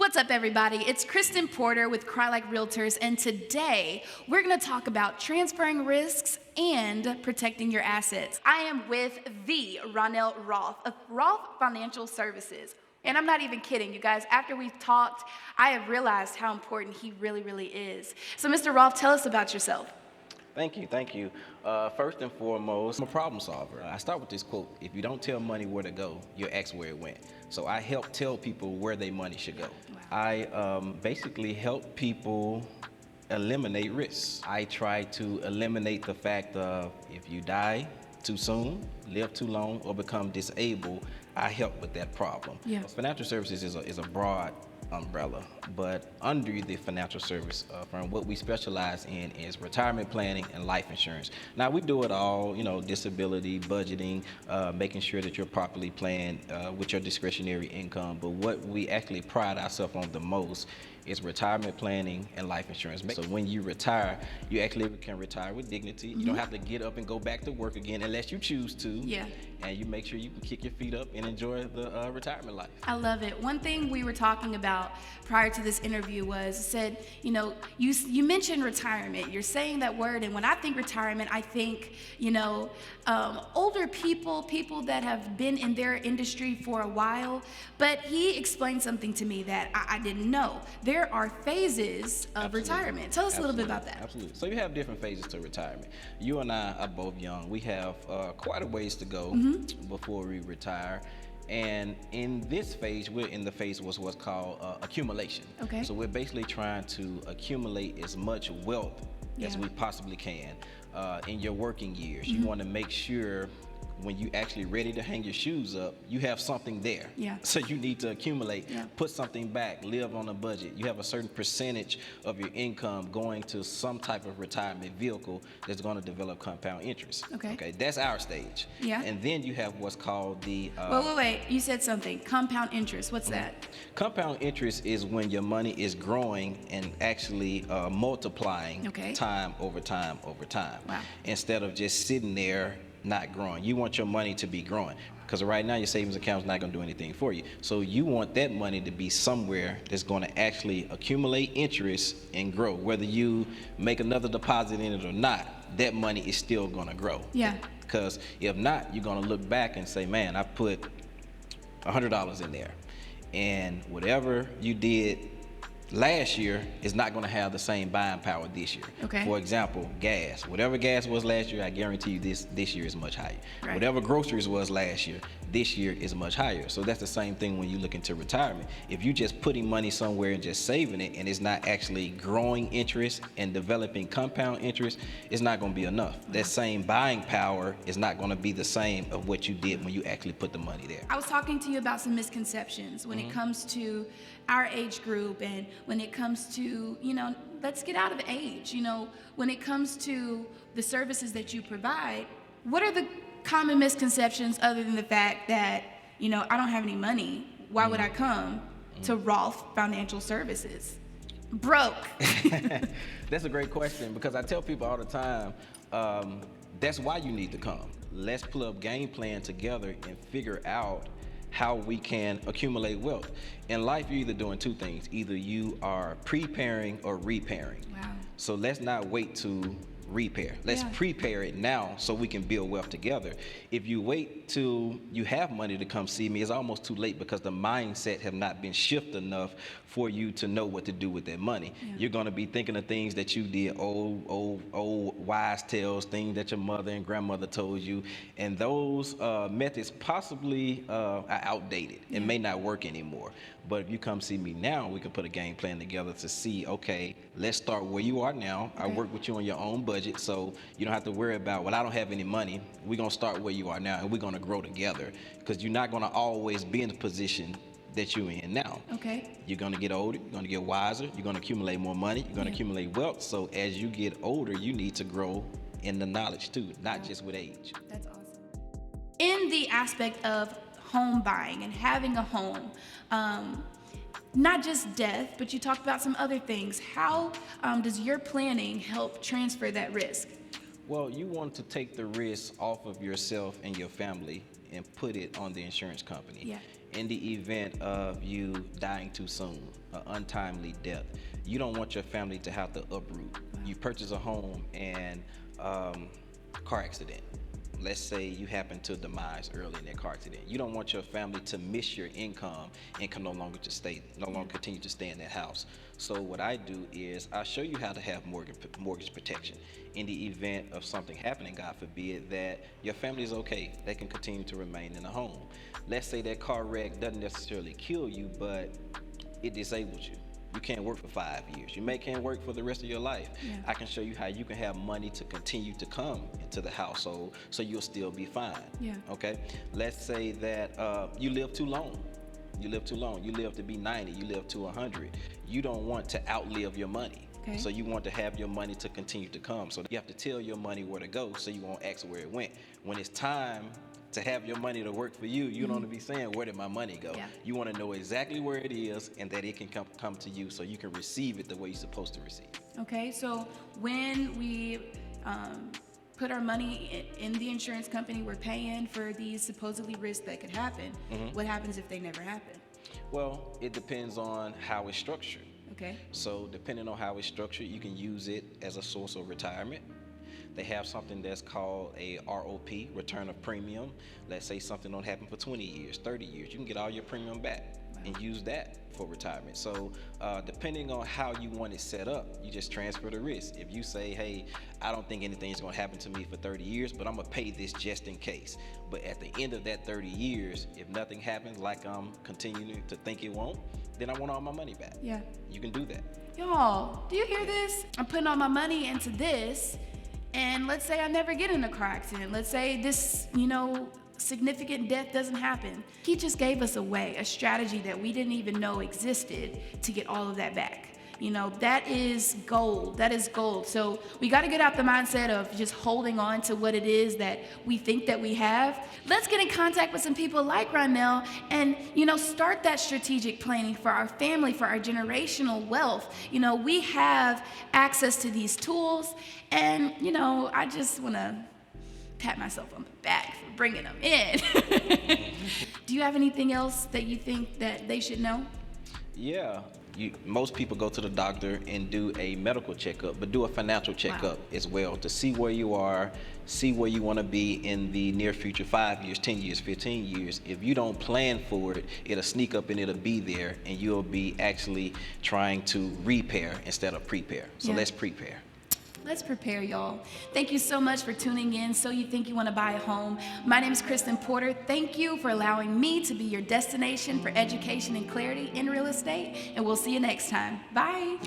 What's up, everybody? It's Kristen Porter with Cry Like Realtors, and today we're going to talk about transferring risks and protecting your assets. I am with the Ronell Rolfe of Rolfe Financial Services. And I'm not even kidding, you guys. After we've talked, I have realized how important he really is. So, Mr. Rolfe, tell us about yourself. Thank you. First and foremost, I'm a problem solver. I start with this quote: if you don't tell money where to go, you'll ask where it went. So I help tell people where their money should go. Wow. I basically help people eliminate risks. I try to eliminate the fact of if you die too soon, live too long, or become disabled, I help with that problem. Yeah. Financial services is a broad umbrella, but under the financial service firm, what we specialize in is retirement planning and life insurance. Now we do it all, disability, budgeting, making sure that you're properly planned with your discretionary income. But what we actually pride ourselves on the most is retirement planning and life insurance. So when you retire, you actually can retire with dignity. You don't have to get up and go back to work again unless you choose to. Yeah. And you make sure you can kick your feet up and enjoy the retirement life. I love it. One thing we were talking about prior to this interview was, said, you mentioned retirement. You're saying that word, and when I think retirement, I think, older people that have been in their industry for a while. But he explained something to me that I didn't know. There are phases of retirement. Tell us a little bit about that. Absolutely. So you have different phases to retirement. You and I are both young. We have quite a ways to go before we retire. And in this phase, we're in the phase what's called accumulation. Okay. So we're basically trying to accumulate as much wealth as we possibly can in your working years. You want to make sure when you actually ready to hang your shoes up, you have something there. Yeah. So you need to accumulate, put something back, live on a budget. You have a certain percentage of your income going to some type of retirement vehicle that's going to develop compound interest. Okay. That's our stage. Yeah. And then you have what's called the... Wait. You said something. Compound interest. What's that? Compound interest is when your money is growing and actually multiplying time over time. Wow. Instead of just sitting there not growing. You want your money to be growing, because right now your savings account is not going to do anything for you. So you want that money to be somewhere that's going to actually accumulate interest and grow. Whether you make another deposit in it or not, that money is still going to grow. Yeah. Because if not, you're going to look back and say, man, I put $100 in there, and whatever you did last year is not going to have the same buying power this year. Okay. For example, gas. Whatever gas was last year, I guarantee you this year is much higher. Right. Whatever groceries was last year, this year is much higher. So that's the same thing when you look into retirement. If you're just putting money somewhere and just saving it, and it's not actually growing interest and developing compound interest, it's not going to be enough. That same buying power is not going to be the same of what you did when you actually put the money there. I was talking to you about some misconceptions when it comes to our age group, and when it comes to, let's get out of age, when it comes to the services that you provide. What are the common misconceptions other than the fact that, I don't have any money? Why would I come to Rolfe Financial Services? Broke. That's a great question, because I tell people all the time, that's why you need to come. Let's pull up game plan together and figure out how we can accumulate wealth. In life, you're either doing two things. Either you are preparing or repairing. Wow. So let's not wait to repair. Let's prepare it now so we can build wealth together. If you wait till you have money to come see me, it's almost too late, because the mindset have not been shifted enough for you to know what to do with that money. Yeah. You're going to be thinking of things that you did, old wise tales, things that your mother and grandmother told you, and those methods possibly are outdated and may not work anymore. But if you come see me now, we can put a game plan together to see, okay, let's start where you are now. I work with you on your own budget, so you don't have to worry about, well, I don't have any money. We're going to start where you are now, and we're going to grow together, because you're not going to always be in the position that you're in now. Okay. You're going to get older, you're going to get wiser, you're going to accumulate more money, you're going to accumulate wealth. So as you get older, you need to grow in the knowledge too, not just with age. That's awesome. In the aspect of home buying and having a home, not just death, but you talked about some other things. How does your planning help transfer that risk? Well, you want to take the risk off of yourself and your family and put it on the insurance company. Yeah. in the event of you dying too soon, an untimely death, you don't want your family to have to uproot. You purchase a home and car accident. Let's say you happen to demise early in that car accident. You don't want your family to miss your income and can no longer continue to stay in that house. So what I do is I show you how to have mortgage protection in the event of something happening, God forbid, that your family is okay. They can continue to remain in the home. Let's say that car wreck doesn't necessarily kill you, but it disables you. You can't work for 5 years. You can't work for the rest of your life. Yeah. I can show you how you can have money to continue to come into the household so you'll still be fine. Yeah. Okay? Let's say that you live too long. You live too long. You live to be 90. You live to 100. You don't want to outlive your money. Okay. So you want to have your money to continue to come. So you have to tell your money where to go so you won't ask where it went. When it's time to have your money to work for you, you don't want to be saying, where did my money go? Yeah. You want to know exactly where it is and that it can come to you so you can receive it the way you're supposed to receive it. Okay, so when we put our money in the insurance company, we're paying for these supposedly risks that could happen. What happens if they never happen? Well, it depends on how it's structured. Okay. So depending on how it's structured, you can use it as a source of retirement. They have something that's called a ROP, return of premium. Let's say something don't happen for 20 years, 30 years. You can get all your premium back and use that for retirement. So depending on how you want it set up, you just transfer the risk. If you say, hey, I don't think anything's gonna happen to me for 30 years, but I'm gonna pay this just in case. But at the end of that 30 years, if nothing happens like I'm continuing to think it won't, then I want all my money back. Yeah. You can do that. Y'all, do you hear this? I'm putting all my money into this, and let's say I never get in a car accident. Let's say this, significant death doesn't happen. He just gave us a strategy that we didn't even know existed to get all of that back. That is gold. That is gold. So we got to get out the mindset of just holding on to what it is that we think that we have. Let's get in contact with some people like Ronell and, start that strategic planning for our family, for our generational wealth. We have access to these tools, and, I just want to pat myself on the back for bringing them in. Do you have anything else that you think that they should know? Yeah. Most people go to the doctor and do a medical checkup, but do a financial checkup as well to see where you are, see where you want to be in the near future, 5 years, 10 years, 15 years. If you don't plan for it, it'll sneak up and it'll be there, and you'll be actually trying to repair instead of prepare. So let's prepare. Let's prepare, y'all. Thank you so much for tuning in. So You Think You Want to Buy a Home. My name is Kristen Porter. Thank you for allowing me to be your destination for education and clarity in real estate. And we'll see you next time. Bye.